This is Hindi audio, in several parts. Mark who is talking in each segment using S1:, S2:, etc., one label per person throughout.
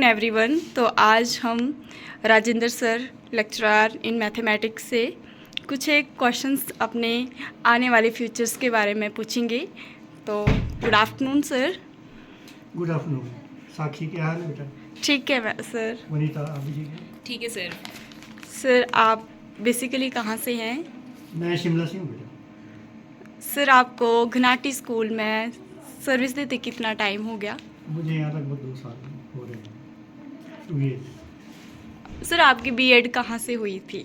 S1: Afternoon everyone. तो आज हम Rajendra sir lecturer in mathematics से कुछ एक क्वेश्चंस अपने आने वाले फ्यूचर्स के बारे में पूछेंगे। तो good afternoon sir.
S2: Good afternoon. Sakshi, क्या हाल है बेटा?
S1: ठीक है सर।
S2: वनीता, आप भी ठीक है?
S3: ठीक है सर।
S1: सर आप बेसिकली कहाँ से हैं?
S2: मैं शिमला से हूँ बेटा।
S1: सर आपको घनाटी स्कूल में सर्विस देते कितना टाइम हो गया?
S2: मुझे यहाँ लगभग 2 साल हो रहे हैं, 2 ईयर्स।
S1: सर आपकी बीएड कहाँ से हुई थी?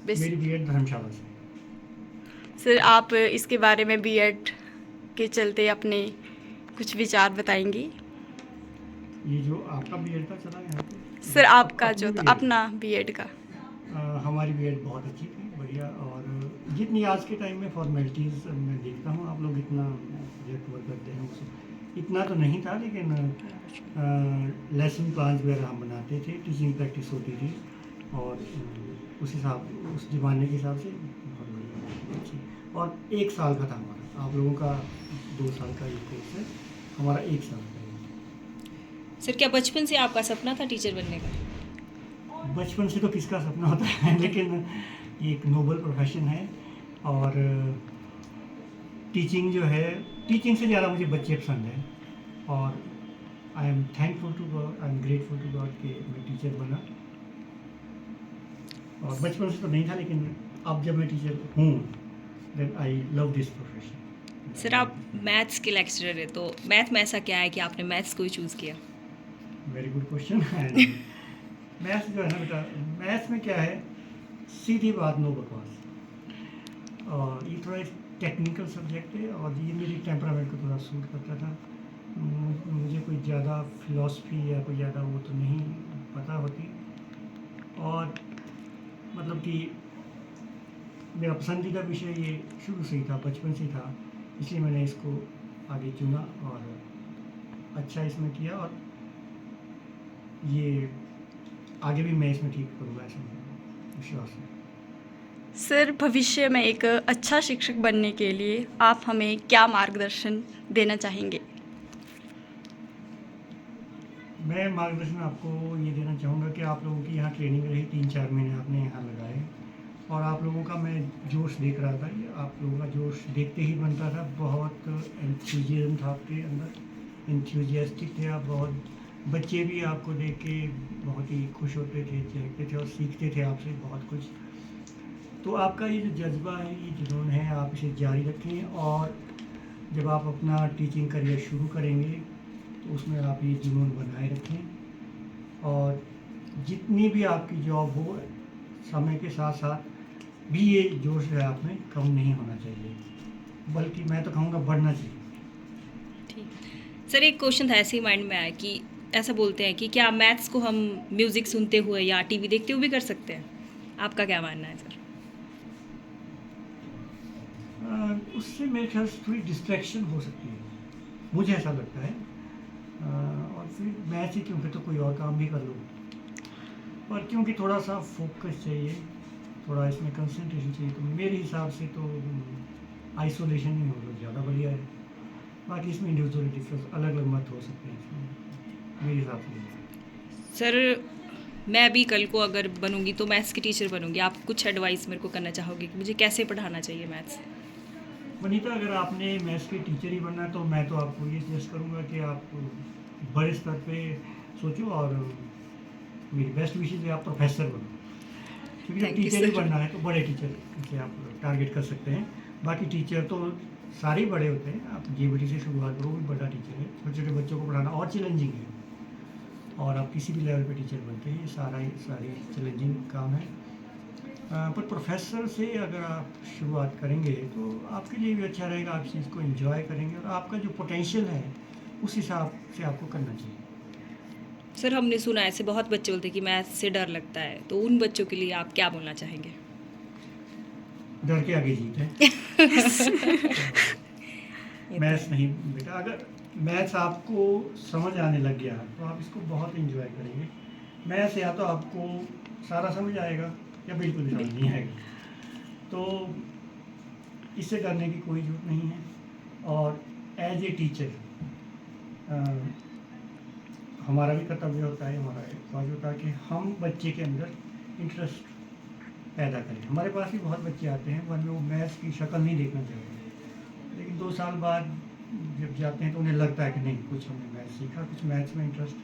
S2: मेरी बीएड धर्मशाला से।
S1: सर आप इसके बारे में बीएड के चलते अपने कुछ विचार बताएंगे?
S2: ये जो आपका बीएड का चला यहाँ पे,
S1: सर आपका जो था
S2: BEd,
S1: अपना बीएड का।
S2: हमारी बीएड बहुत अच्छी थी, बढ़िया। और जितनी आज के टाइम में फॉर्मेलिटीज़ मैं देखता हूँ आप लोग इतना प्रोजेक्ट वर्क करते हैं, उससे इतना तो नहीं था, लेकिन लेसन प्लान वगैरह हम बनाते थे, टीचिंग प्रैक्टिस होती थी, और उस ज़माने के हिसाब से बहुत बढ़िया अच्छी। और 1 साल का था हमारा, आप लोगों का 2 साल का ये कोर्स है, हमारा 1 साल का है।
S3: सर क्या बचपन से आपका सपना था टीचर बनने का?
S2: बचपन से तो किसका सपना होता है लेकिन ये एक नोबल प्रोफेशन है, और टीचिंग जो है, टीचिंग से ज़्यादा मुझे बच्चे पसंद हैं, और I am thankful to God, I am grateful to God कि मैं टीचर बना। और बचपन से तो नहीं था, लेकिन अब जब मैं टीचर हूँ, then I love this profession.
S3: Sir आप मैथ्स के लेक्चरर है, तो मैथ में ऐसा क्या है कि आपने मैथ्स को ही चूज़ किया?
S2: Very good question. मैथ्स जो है ना बेटा, मैथ्स में क्या है, सीधी बात, नो बकवास। और ये थोड़ा टेक्निकल सब्जेक्ट है, और ये मेरी टेम्परामेंट को थोड़ा सूट करता था। मुझे कोई ज़्यादा फिलॉसफी या कोई ज़्यादा वो तो नहीं पता होती, और मतलब कि मेरा पसंदीदा विषय ये शुरू से ही था, बचपन से ही था, इसलिए मैंने इसको आगे चुना और अच्छा इसमें किया, और ये आगे भी मैं इसमें ठीक करूँगा, ऐसा विश्वास है।
S1: सर भविष्य में एक अच्छा शिक्षक बनने के लिए आप हमें क्या मार्गदर्शन देना चाहेंगे?
S2: मैं मार्गदर्शन आपको ये देना चाहूँगा कि आप लोगों की यहाँ ट्रेनिंग रही, 3-4 महीने आपने यहाँ लगाए, और आप लोगों का मैं जोश देख रहा था, ये आप लोगों का जोश देखते ही बनता था। बहुत एंथुजियाज्म था आपके अंदर, एंथुजियास्टिक थे आप बहुत। बच्चे भी आपको देख के बहुत ही खुश होते थे, चहकते थे, और सीखते थे आपसे बहुत कुछ। तो आपका ये जो जज्बा है, ये जुनून है, आप इसे जारी रखें, और जब आप अपना टीचिंग करियर शुरू करेंगे तो उसमें आप ये जुनून बनाए रखें, और जितनी भी आपकी जॉब हो, समय के साथ साथ भी ये जोश है आप में कम नहीं होना चाहिए, बल्कि मैं तो कहूँगा बढ़ना चाहिए।
S3: ठीक। सर एक क्वेश्चन था ऐसे ही माइंड में आया कि ऐसा बोलते हैं कि क्या मैथ्स को हम म्यूज़िक सुनते हुए या टीवी देखते हुए भी कर सकते हैं? आपका क्या मानना है सर?
S2: उससे मेरे ख्याल से थोड़ी डिस्ट्रैक्शन हो सकती है, मुझे ऐसा लगता है। और फिर मैच ही क्योंकि तो कोई और काम भी कर लो, पर क्योंकि थोड़ा सा फोकस चाहिए, थोड़ा इसमें कंसंट्रेशन चाहिए, तो मेरे हिसाब से तो आइसोलेशन ही हो तो ज़्यादा बढ़िया है। बाकी इसमें इंडिविजुअल डिफरेंस, अलग अलग मत हो सकते हैं इसमें, मेरे हिसाब से।
S3: सर मैं भी कल को अगर बनूंगी तो मैथ्स की टीचर बनूंगी, आप कुछ एडवाइस मेरे को करना चाहोगे कि मुझे कैसे पढ़ाना चाहिए मैथ्स?
S2: वनीता, अगर आपने मैथ्स के टीचर ही बनना है तो मैं तो आपको ये सजेस्ट करूँगा कि आप बड़े स्तर पे सोचो, और मेरी बेस्ट विशेज़ है आप प्रोफेसर बनो, क्योंकि जब
S3: Thank you,
S2: teacher he
S3: sir.
S2: बनना है तो बड़े टीचर से आप टारगेट कर सकते हैं। बाकी टीचर तो सारे ही बड़े होते हैं, आप जेबीटी से शुरुआत करो, भी बड़ा टीचर है। छोटे छोटे बच्चों को पढ़ाना और चैलेंजिंग है, और आप किसी भी लेवल पे टीचर बनते हैं, सारी चैलेंजिंग काम है। पर प्रोफेसर से अगर आप शुरुआत करेंगे तो आपके लिए भी अच्छा रहेगा, आप चीज़ को एंजॉय करेंगे, और आपका जो पोटेंशियल है उस हिसाब से आपको करना चाहिए।
S3: सर हमने सुना है ऐसे बहुत बच्चे बोलते हैं कि मैथ्स से डर लगता है, तो उन बच्चों के लिए आप क्या बोलना चाहेंगे?
S2: डर के आगे जीत है। मैथ्स नहीं बेटा, अगर मैथ्स आपको समझ आने लग गया तो आप इसको बहुत एंजॉय करेंगे। मैथ्स या तो आपको सारा समझ आएगा या बिल्कुल भी समझ नहीं आएगा, तो इससे डरने की कोई ज़रूरत नहीं है। और एज ए टीचर हमारा भी कर्तव्य होता है, हमारा एक फर्ज होता है कि हम बच्चे के अंदर इंटरेस्ट पैदा करें। हमारे पास भी बहुत बच्चे आते हैं वह लोग मैथ्स की शक्ल नहीं देखना चाहते, लेकिन 2 साल बाद जब जाते हैं तो उन्हें लगता है कि नहीं, कुछ हमने मैथ्स सीखा, कुछ मैथ्स में इंटरेस्ट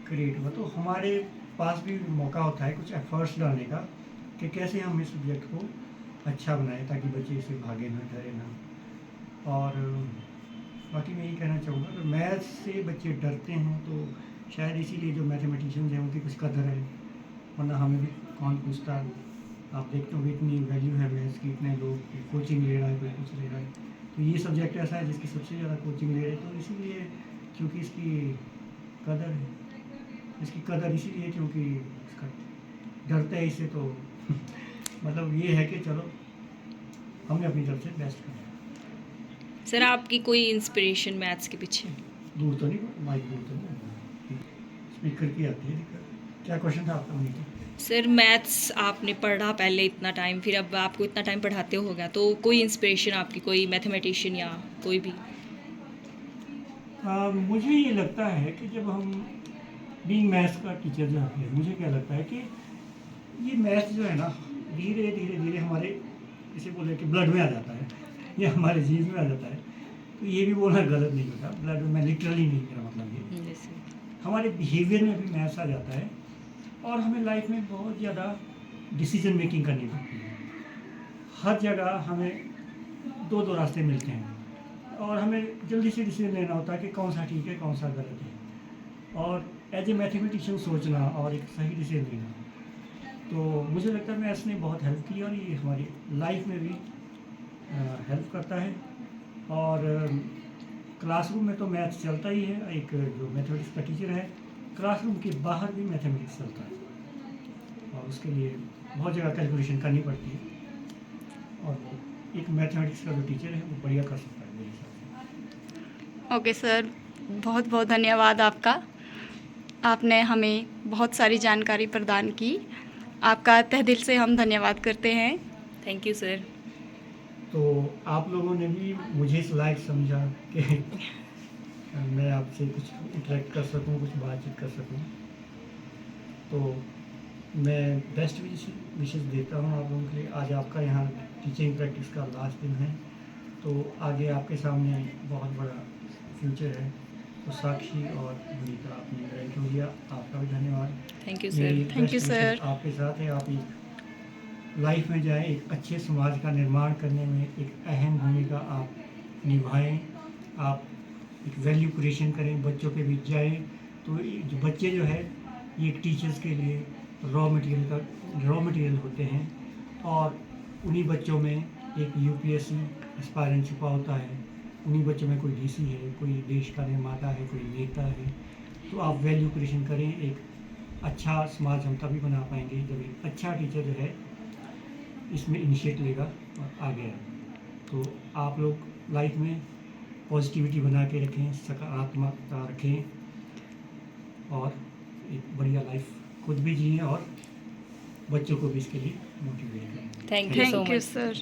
S2: क्रिएट हुआ। तो हमारे पास भी मौका होता है कुछ एफर्ट्स डालने का कि कैसे हम इस सब्जेक्ट को अच्छा बनाएं ताकि बच्चे इसे भागे ना, डरे ना। और बाकी मैं यही कहना चाहूँगा कि मैथ्स से बच्चे डरते हैं तो शायद इसीलिए जो मैथमेटिशियंस हैं उनकी कुछ कदर है, वरना हमें भी कौन पूछता। आप देखते हो इतनी वैल्यू है मैथ्स की, इतने लोग कोचिंग ले रहा है, कोई कुछ ले रहा है। तो ये सब्जेक्ट ऐसा है जिसकी सबसे ज़्यादा कोचिंग ले रहे हैं, तो इसीलिए क्योंकि इसकी कदर है, इसकी कदर इसीलिए क्योंकि इसका डरते हैं इससे। तो मतलब ये है कि चलो हमने अपनी तरफ से बेस्ट किया।
S3: सर आपकी कोई इंस्पिरेशन मैथ्स के पीछे?
S2: दूर तो नहीं, माइक दूर तो नहीं, स्पीकर की आती है दिक्कत। क्या क्वेश्चन था आपका मुझे?
S3: सर मैथ्स आपने पढ़ा पहले इतना टाइम, फिर अब आपको इतना टाइम पढ़ाते होगा, तो कोई इंस्पिरेशन आपकी, कोई मैथमेटिशियन या कोई भी?
S2: मुझे ये लगता है कि जब हम बीइंग मैथ्स का टीचर जो है, मुझे क्या लगता है कि ये मैथ्स जो है ना धीरे धीरे धीरे हमारे इसे बोले कि ब्लड में आ जाता है या हमारे जीन में आ जाता है। तो ये भी बोलना गलत नहीं होता, ब्लड में लिटरली नहीं, मेरा मतलब ये
S3: जैसे
S2: हमारे बिहेवियर में भी मैथ्स आ जाता है और हमें लाइफ में बहुत ज़्यादा डिसीजन मेकिंग करनी पड़ती है। हर जगह हमें दो रास्ते मिलते हैं और हमें जल्दी से डिसीजन लेना होता है कि कौन सा ठीक है, कौन सा गलत है, और एज ए मैथमेटिशियन सोचना और एक सही डिसीजन लेना। तो मुझे लगता है मैथ्स ने बहुत हेल्प की और ये हमारी लाइफ में भी हेल्प करता है। और क्लासरूम में तो मैथ्स चलता ही है, एक जो मैथमेटिक्स का टीचर है, क्लासरूम के बाहर भी मैथमेटिक्स चलता है और उसके लिए बहुत जगह कैलकुलेशन करनी पड़ती है और वो एक मैथमेटिक्स का जो टीचर है वो बढ़िया कर सकता है मेरे हिसाब से।
S1: ओके सर, बहुत बहुत धन्यवाद आपका। आपने हमें बहुत सारी जानकारी प्रदान की। आपका तहे दिल से हम धन्यवाद करते हैं।
S3: Thank you sir.
S2: तो आप लोगों ने भी मुझे इस लायक समझा कि मैं आपसे कुछ इंटरेक्ट कर सकूं, कुछ बातचीत कर सकूं। तो मैं बेस्ट विशेस देता हूं आप लोगों के लिए। आज आपका यहाँ टीचिंग प्रैक्टिस का लास्ट दिन है, तो आगे आपके सामने बहुत बड़ा फ्यूचर है। तो साक्षी और विनीता, आपने मेरा इंटरव्यू लिया, आपका भी धन्यवाद।
S3: थैंक यू
S2: मेरी
S3: sir.
S1: Thank you,
S2: best wishes
S1: sir.
S2: आपके साथ है। आप एक लाइफ में जाएं, एक अच्छे समाज का निर्माण करने में एक अहम भूमिका आप निभाएं। आप एक वैल्यू क्रिएशन करें, बच्चों के बीच जाएं। तो ये जो बच्चे जो है ये एक टीचर्स के लिए रॉ मटेरियल होते हैं और उन्हीं बच्चों में एक यूपीएससी एस्पायरेंट छुपा होता है। उन्हीं बच्चों में कोई डीसी है, कोई देश का निर्माता है, कोई नेता है। तो आप वैल्यू क्रिएशन करें। एक अच्छा समाज हम तभी बना पाएंगे जब एक अच्छा टीचर जो है इसमें इनिशिएट लेगा और आगे आएगा। तो आप लोग लाइफ में पॉजिटिविटी बना के रखें, सकारात्मकता रखें और एक बढ़िया लाइफ खुद भी जिएं और बच्चों को भी इसके लिए मोटिवेट करें।
S3: Thank you so
S1: thank you
S3: much.
S1: Sir.